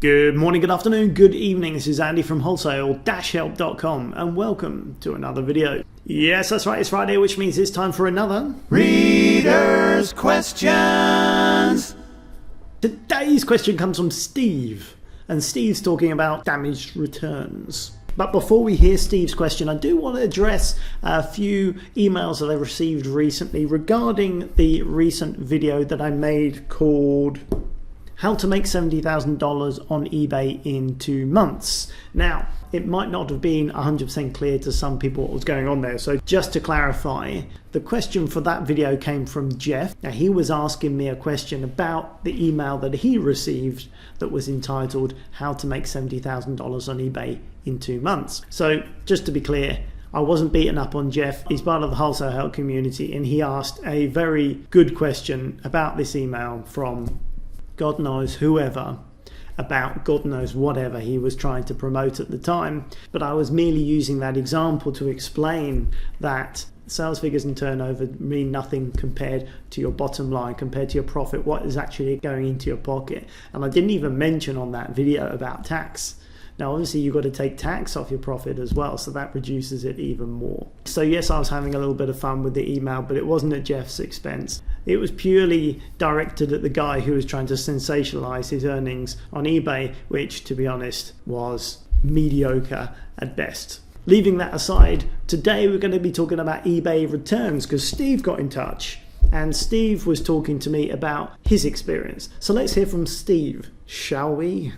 Good morning, good afternoon, good evening. This is Andy from wholesale-help.com and welcome to another video. Yes, that's right, it's Friday, which means it's time for another Reader's Questions. Today's question comes from Steve, and Steve's talking about damaged returns. But before we hear Steve's question, I do want to address a few emails that I received recently regarding the recent video that I made called How to Make $70,000 on eBay in 2 months. Now, it might not have been 100% clear to some people what was going on there. So just to clarify, the question for that video came from Jeff. Now, he was asking me a question about the email that he received that was entitled How to Make $70,000 on eBay in 2 months. So just to be clear, I wasn't beating up on Jeff. He's part of the wholesale help community, and he asked a very good question about this email from God knows whoever, about God knows whatever he was trying to promote at the time. But I was merely using that example to explain that sales figures and turnover mean nothing compared to your bottom line, compared to your profit, what is actually going into your pocket. And I didn't even mention on that video about tax. Now, obviously, you've got to take tax off your profit as well, so that reduces it even more. So yes, I was having a little bit of fun with the email, but it wasn't at Jeff's expense. It was purely directed at the guy who was trying to sensationalize his earnings on eBay, which, to be honest, was mediocre at best. Leaving that aside, today we're going to be talking about eBay returns because Steve got in touch and Steve was talking to me about his experience. So let's hear from Steve, shall we?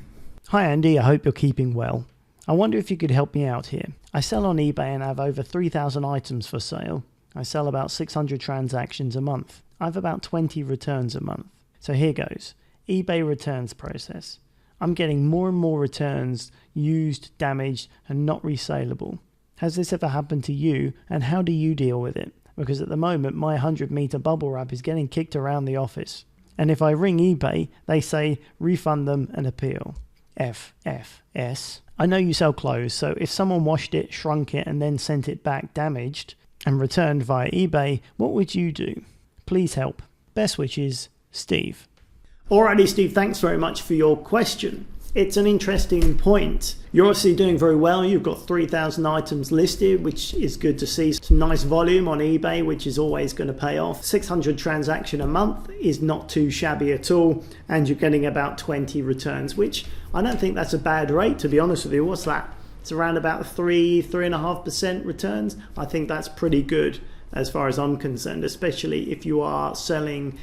Hi Andy, I hope you're keeping well. I wonder if you could help me out here. I sell on eBay and have over 3,000 items for sale. I sell about 600 transactions a month. I have about 20 returns a month. So here goes. eBay returns process. I'm getting more and more returns used, damaged, and not resaleable. Has this ever happened to you, and how do you deal with it? Because at the moment my 100-meter bubble wrap is getting kicked around the office. And if I ring eBay, they say refund them and appeal. FFS. I know you sell clothes, so if someone washed it, shrunk it, and then sent it back damaged and returned via eBay, what would you do? Please help. Best wishes, Steve. Alrighty, Steve, thanks very much for your question. It's an interesting point. You're obviously doing very well. You've got 3,000 items listed, which is good to see. Some nice volume on eBay, which is always going to pay off. 600 transaction a month is not too shabby at all. And you're getting about 20 returns, which I don't think that's a bad rate, to be honest with you. What's that? It's around about 3.5% returns. I think that's pretty good as far as I'm concerned, especially if you are selling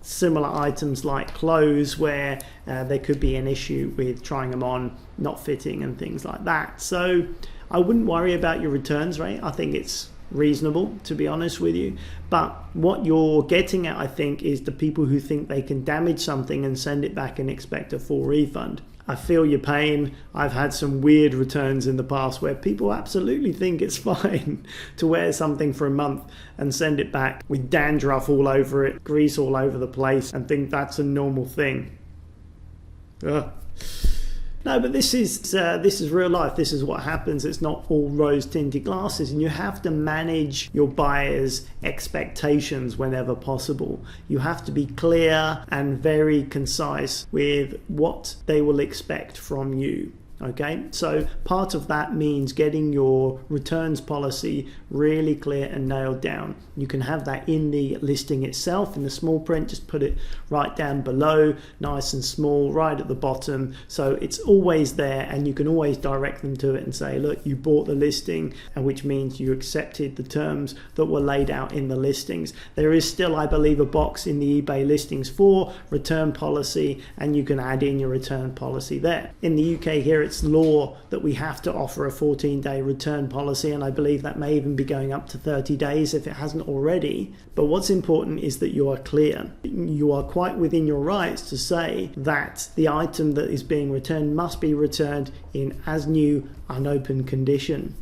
similar items like clothes where there could be an issue with trying them on, not fitting and things like that. So I wouldn't worry about your returns rate. I think it's reasonable, to be honest with you. But what you're getting at, I think, is the people who think they can damage something and send it back and expect a full refund. I feel your pain. I've had some weird returns in the past where people absolutely think it's fine to wear something for a month and send it back with dandruff all over it, grease all over the place, and think that's a normal thing. Ugh. No, but this is real life. This is what happens. It's not all rose-tinted glasses, and you have to manage your buyers' expectations whenever possible. You have to be clear and very concise with what they will expect from you. Okay, so part of that means getting your returns policy really clear and nailed down. You can have that in the listing itself, in the small print, just put it right down below, nice and small, right at the bottom. So it's always there, and you can always direct them to it and say, look, you bought the listing, and which means you accepted the terms that were laid out in the listings. There is still, I believe, a box in the eBay listings for return policy, and you can add in your return policy there. In the UK here, it's law that we have to offer a 14-day return policy, and I believe that may even be going up to 30 days if it hasn't already. But what's important is that you are clear. You are quite within your rights to say that the item that is being returned must be returned in as new, unopened condition.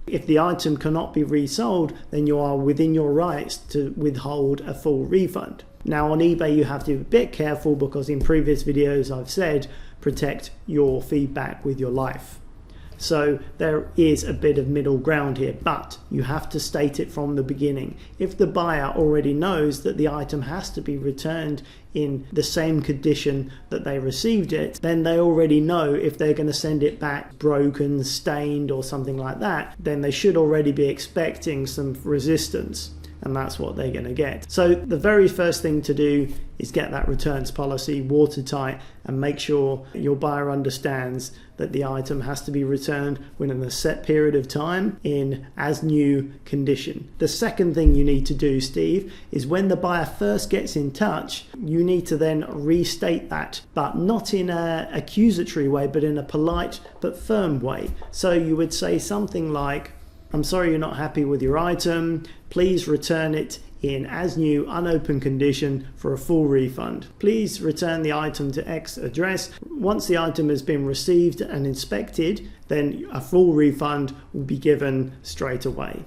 If the item cannot be resold, then you are within your rights to withhold a full refund. Now on eBay you have to be a bit careful because in previous videos I've said protect your feedback with your life. So there is a bit of middle ground here, but you have to state it from the beginning. If the buyer already knows that the item has to be returned in the same condition that they received it, then they already know if they're going to send it back broken, stained, or something like that, then they should already be expecting some resistance. And that's what they're going to get. So the very first thing to do is get that returns policy watertight and make sure your buyer understands that the item has to be returned within a set period of time in as new condition. The second thing you need to do, Steve, is when the buyer first gets in touch, you need to then restate that, but not in an accusatory way, but in a polite but firm way. So you would say something like, "I'm sorry you're not happy with your item. Please return it in as new, unopened condition for a full refund. Please return the item to X address. Once the item has been received and inspected, then a full refund will be given straight away."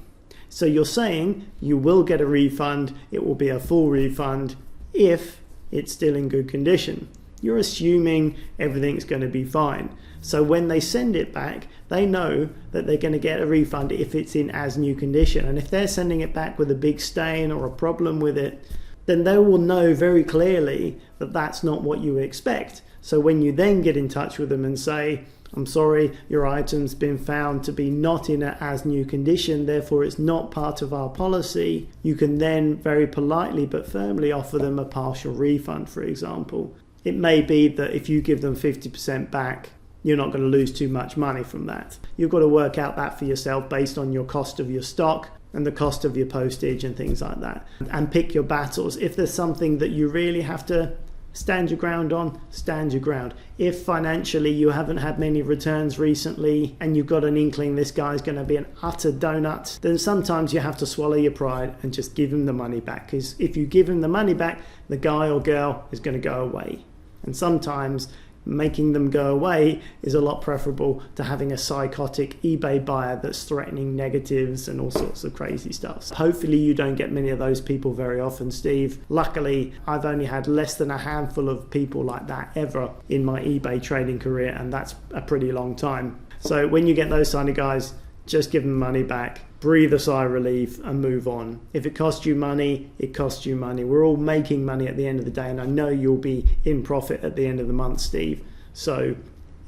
So you're saying you will get a refund. It will be a full refund if it's still in good condition. You're assuming everything's going to be fine. So when they send it back, they know that they're going to get a refund if it's in as new condition. And if they're sending it back with a big stain or a problem with it, then they will know very clearly that that's not what you expect. So when you then get in touch with them and say, "I'm sorry, your item's been found to be not in an as new condition, therefore it's not part of our policy," you can then very politely but firmly offer them a partial refund, for example. It may be that if you give them 50% back, you're not going to lose too much money from that. You've got to work out that for yourself based on your cost of your stock and the cost of your postage and things like that. And pick your battles. If there's something that you really have to stand your ground on, stand your ground. If financially you haven't had many returns recently and you've got an inkling this guy's going to be an utter donut, then sometimes you have to swallow your pride and just give him the money back. Because if you give him the money back, the guy or girl is going to go away. And sometimes making them go away is a lot preferable to having a psychotic eBay buyer that's threatening negatives and all sorts of crazy stuff. So hopefully you don't get many of those people very often, Steve. Luckily, I've only had less than a handful of people like that ever in my eBay trading career, and that's a pretty long time. So when you get those kind of guys, just give them money back, breathe a sigh of relief and move on. If it costs you money, it costs you money. We're all making money at the end of the day, and I know you'll be in profit at the end of the month, Steve. So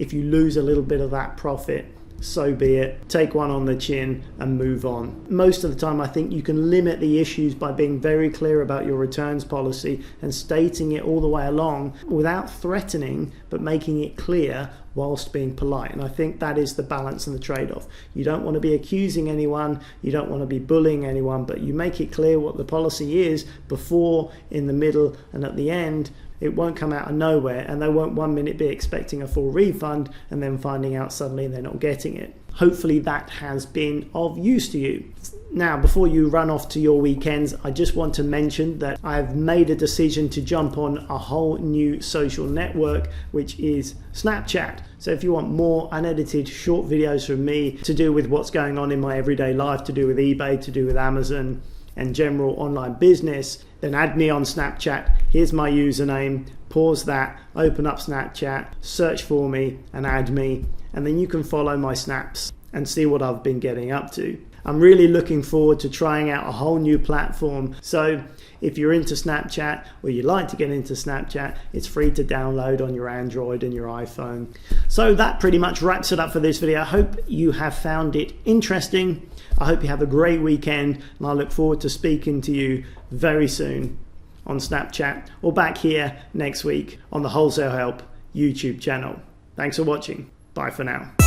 if you lose a little bit of that profit, so be it. Take one on the chin and move on. Most of the time, I think you can limit the issues by being very clear about your returns policy and stating it all the way along without threatening, but making it clear whilst being polite. And I think that is the balance and the trade-off. You don't want to be accusing anyone, you don't want to be bullying anyone, but you make it clear what the policy is before, in the middle, and at the end. It won't come out of nowhere, and they won't 1 minute be expecting a full refund and then finding out suddenly they're not getting it. Hopefully that has been of use to you. Now, before you run off to your weekends, I just want to mention that I've made a decision to jump on a whole new social network, which is Snapchat. So if you want more unedited short videos from me to do with what's going on in my everyday life, to do with eBay, to do with Amazon, and general online business, then add me on Snapchat. Here's my username. Pause that, open up Snapchat, search for me and add me, and then you can follow my snaps and see what I've been getting up to. I'm really looking forward to trying out a whole new platform. So if you're into Snapchat or you'd like to get into Snapchat, it's free to download on your Android and your iPhone. So that pretty much wraps it up for this video. I hope you have found it interesting. I hope you have a great weekend, and I look forward to speaking to you very soon on Snapchat or back here next week on the Wholesale Help YouTube channel. Thanks for watching. Bye for now.